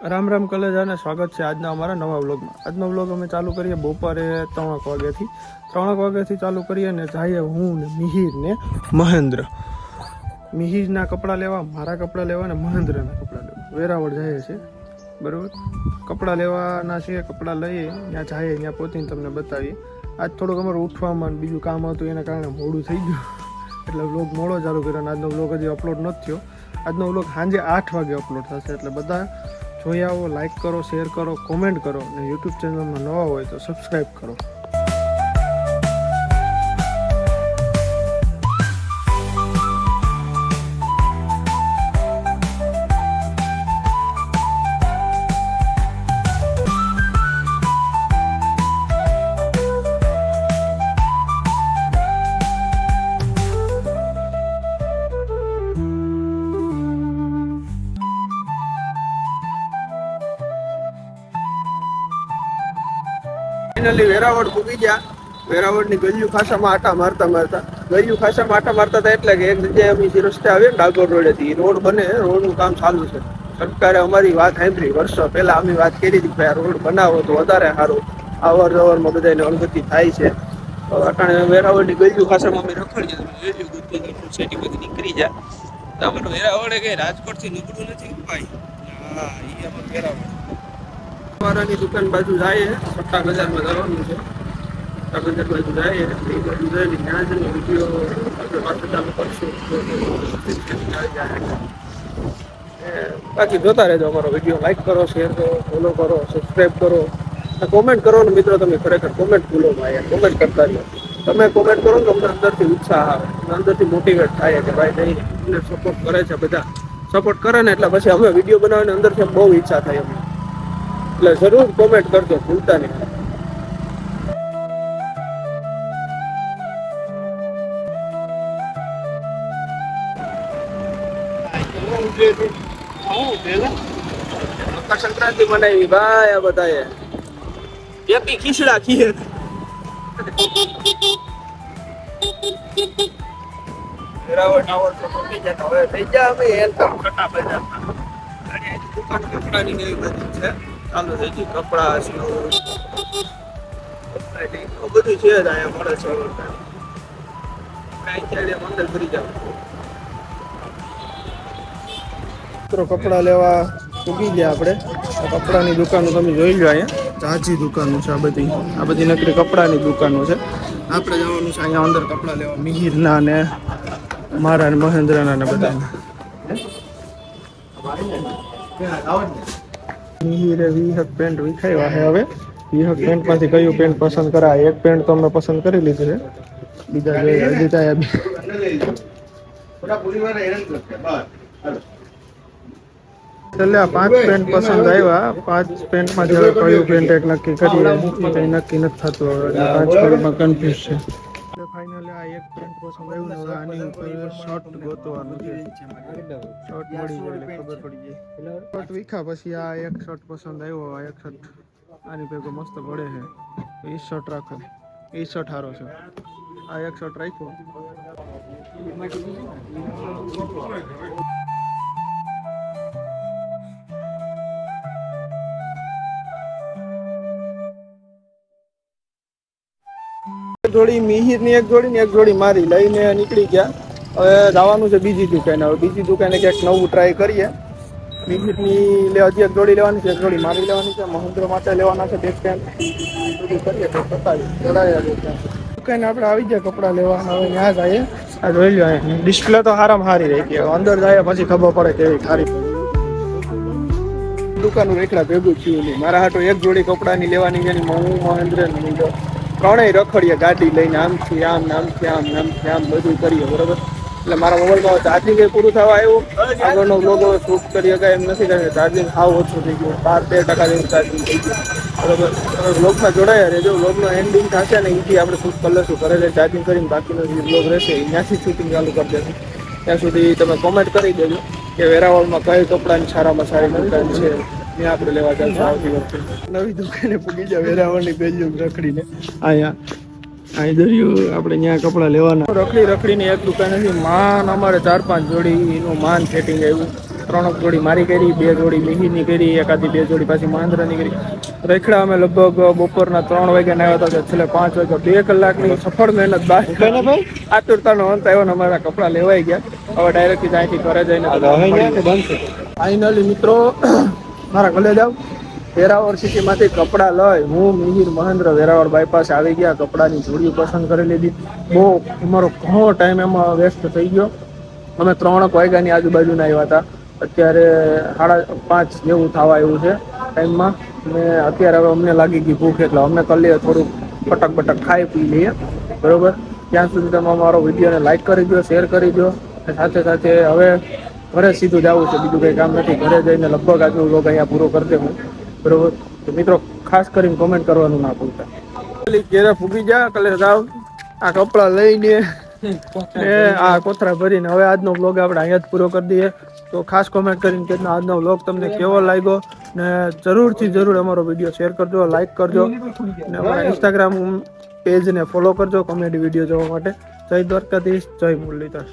રામ રામ કલેજા અને સ્વાગત છે આજના અમારા નવા વ્લોગમાં. આજનો વ્લોગ અમે ચાલુ કરીએ બપોરે 3 વાગ્યાથી. 3 વાગ્યાથી ચાલુ કરીએ ને જઈએ હું ને મિહિર ને મહેન્દ્ર. મિહિરના કપડાં લેવા, મારા કપડાં લેવા ને મહેન્દ્રના કપડાં લેવા વેરાવળ જઈએ છે. બરાબર, કપડાં લેવાના છે. કપડાં લઈએ ત્યાં જઈએ, ત્યાં પહોંચીને તમને બતાવીએ. આજ થોડુંક અમારું ઉઠવામાં બીજું કામ હતું એના કારણે મોડું થઈ ગયું, એટલે વ્લોગ મોડો ચાલુ કર્યો અને આજનો વ્લોગ હજી અપલોડ નથી થયો. આજનો વ્લોગ સાંજે 8 વાગે અપલોડ થશે, એટલે બધા જોઈ આવો, લાઈક કરો, શેર કરો, કોમેન્ટ કરો અને યુટ્યુબ ચેનલમાં નવા હોય તો સબસ્ક્રાઈબ કરો. ફાઇનલી વેરાવળ પૂગી ગયા. વેરાવળની ગલિયું ખાસામાં આટા મારતા હતા, એટલે કે એક જગ્યાએ અમે રસ્તે આવીએ ને ડાકોર રોડેથી રોડ બને, રોડનું કામ ચાલુ છે. સરકારે અમારી વાત સાંભળી. વર્ષો પહેલા અમે વાત કરી હતી ભાઈ આ રોડ બનાવો તો વધારે સારું, અવર જવરમાં બધાને અનુભૂતિ થાય છે. અટાણે વેરાવળની ગલિયું ખાસામાં અમે રખડીએ, સેટી બધી નીકળી જાય. અમારું વેરાવળ કઈ રાજકોટથી નીકળ્યું નથી ભાઈ. હા, એ અમારું વેરાવળ વાળાની દુકાન બાજુ જાય, સટ્ટા બજારમાં જવાનું છે. સટ્ટા બજાર બાજુ જાય, એ બાજુ જઈને ત્યાં જઈને વિડીયો આપણે પાછળ ચાલુ કરશું. બાકી જોતા રહેજો અમારો વિડીયો. લાઈક કરો, શેર કરો, ફોલો કરો, સબસ્ક્રાઈબ કરો, કોમેન્ટ કરો ને મિત્રો. તમે ખરેખર કોમેન્ટ ભૂલો ભાઈ, કોમેન્ટ કરતા રહ્યો. તમે કોમેન્ટ કરો તો અમને અંદરથી ઉત્સાહ આવે, અંદરથી મોટિવેટ થાય કે ભાઈ નહીં અમને સપોર્ટ કરે છે. બધા સપોર્ટ કરે ને એટલે પછી અમે વિડીયો બનાવવાની અંદરથી બહુ ઈચ્છા થાય અમને. એટલે જરૂર કોમેન્ટ કરજો, ભૂલતા નહીં. મકર સંક્રાંતિ મનાવી ભાઈ આ બધાએ. એકી ખીચડા ખીર. વેરાવળ ટાવર તો પહોંચી જતા હવે થઈ ગયા અમે એકદમ ખટા બજારમાં. દુકાન કપડાની ને એવી બધી છે ચાલુ થઈ ગઈ. કપડા બધું છે જ અહીંયા મળે છે. અંદર ફરી જાવ મિત્રો. કપડા લેવા ઉગી ગયા આપણે. કપડાની દુકાનો તમે જોઈ લો, અહીંયા ઝાઝી દુકાનો છે. આ બધી નકરી કપડાની દુકાનો છે. આપણે જવાનું છે અહીંયા અંદર કપડા લેવા, મિહિરના ને મારા ને મહેન્દ્રના ને બધાના. મિહિરે 20 પેન્ટ વિખાવ્યા છે. હવે 20 પેન્ટમાંથી કયું પેન્ટ પસંદ કરાય? એક પેન્ટ તો અમે પસંદ કરી લીધું છે, બીજા છેલ્લે 5 પેન્ટ પસંદ આવ્યા. 5 પેન્ટમાંથી હવે કયું પેન્ટ એક નક્કી કરીએ, કંઈ નક્કી નથી થતું. હવે 5 પેન્ટમાં કન્ફ્યુઝ છે. ફાઇનલી આ એક પેન્ટ પસંદ આવ્યું ને હવે આની ઉપર શર્ટ ગોતવાનું છે. શર્ટ મળી જાય એટલે ખબર પડી જાય. શર્ટ વીખા પછી આ એક શર્ટ પસંદ આવ્યો. આ એક શર્ટ આની ભેગો મસ્ત પડે છે, એ શર્ટ રાખો. એ શર્ટ સારો છે. આ એક શર્ટ રાખ્યો. જોડી મિહિરની એક જોડી ને એક જોડી મારી લઈને નીકળી ગયા. હવે જવાનું છે બીજી દુકાને. હવે બીજી દુકાને ક્યાંક નવું ટ્રાય કરીએ. મિહિરની હજી એક જોડી લેવાની છે, એક જોડી મારી લેવાની છે. મહેન્દ્ર માટે લેવાના છે બે પેન્ટ. બધું કરીએ તો બતાવીએ. દુકાને આપણે આવી ગયા કપડાં લેવા. હવે ત્યાં જઈએ. આ જોઈ લો, ડિસ્પ્લે તો સારામાં સારી રહી ગઈ. અંદર જાય પછી ખબર પડે કેવી સારી. દુકાનનું રેખડા ભેગું થયું નહીં. મારા હાટો એક જોડી કપડાની લેવાની છે. હું મહેન્દ્ર ત્રણેય રખડીએ ગાડી લઈને, આમથી આમ આમથી આમ આમથી આમ બધું કરીએ. બરોબર, એટલે મારા મોબાઈલમાં ચાર્જિંગ પૂરું થવા આવ્યું. આગળનો બ્લોગ હવે શૂટ કરી શકાય એમ નથી, કારણ કે ચાર્જિંગ સાવ ઓછું થઈ ગયું. 12-13% જેવું ચાર્જિંગ થઈ ગયું. બરોબર, બ્લોગમાં જોડાયા રહેજો. બ્લોગનો એન્ડિંગ થશે ને એથી આપણે શૂટ કરી લઈશું. ઘરે ચાર્જિંગ કરીને બાકીનો જે બ્લોગ રહેશે ત્યાંથી શૂટિંગ ચાલુ કરી દેશું. ત્યાં સુધી તમે કોમેન્ટ કરી દેજો કે વેરાવળમાં કઈ કપડાની સારામાં સારી દુકાન છે. ત્યાં આપણે લેવા જશું આવતી વખતે. નવી દુકાને પૂગી જાય વેરાવળની ગલિયું રખડીને. અહીં દરિયું આપણે ત્યાં કપડાં લેવાના. રખડીને એક દુકાનેથી માન અમારે 4-5 જોડીનું માન સેટિંગ આવ્યું. 3 જોડી મારી કરી, 2 જોડી મિહિરની કરી, એકાદી 2 જોડી પાછી મહેન્દ્રની કરી. રેખડા અમે લગભગ બપોરના 3 વાગ્યા આવ્યા હતા, છેલ્લે 5 વાગ્યા 2 કલાકની સફળ મહેનત બાદ આતુરતાનો અંત આવ્યો ને અમારા કપડાં લેવાઈ ગયા. હવે ડાયરેક્ટ અહીંથી ઘરે જઈને ફાઇનલી મિત્રો મારા ઘરે જાવ. વેરાવળ સિટીમાંથી કપડાં લઈ હું મિહિર મહેન્દ્ર વેરાવળ બાયપાસ આવી ગયા. કપડાની જોડીઓ પસંદ કરી લીધી. બહુ અમારો ઘણો ટાઈમ એમાં વેસ્ટ થઈ ગયો. અમે 3 વાગ્યાની આજુબાજુના આવ્યા હતા. અત્યારે 5:30 જેવું થવા આવ્યું છે ટાઈમમાં. ને અત્યારે હવે અમને લાગી ગઈ ભૂખ, એટલે અમે કરી લઈએ થોડુંક પટક બટક ખાઈ પી લઈએ. બરોબર, ત્યાં સુધી તમે અમારો વિડીયોને લાઈક કરી દો, શેર કરી દો. સાથે સાથે હવે ઘરે સીધું જવું છે, બીજું કંઈ કામ નથી. ઘરે જઈને લગભગ આજનો વ્લોગ અહીંયા પૂરો કરી દે હું. બરોબર, તો મિત્રો ખાસ કરીને કોમેન્ટ કરવાનું ના ભૂલતા. ઘેરે ફૂગી જા કલે જાવ આ કપડાં લઈને આ કોથરા ભરીને. હવે આજનો વ્લોગ આપણે અહીંયા જ પૂરો કરી દઈએ. તો ખાસ કોમેન્ટ કરીને કે આજનો વ્લોગ તમને કેવો લાગ્યો, ને જરૂરથી જરૂર અમારો વિડીયો શેર કરજો, લાઈક કરજો, ને અમારા ઇન્સ્ટાગ્રામ પેજને ફોલો કરજો કોમેડી વિડીયો જોવા માટે. જય દ્વારકાધીશ, જય મુરલીધર.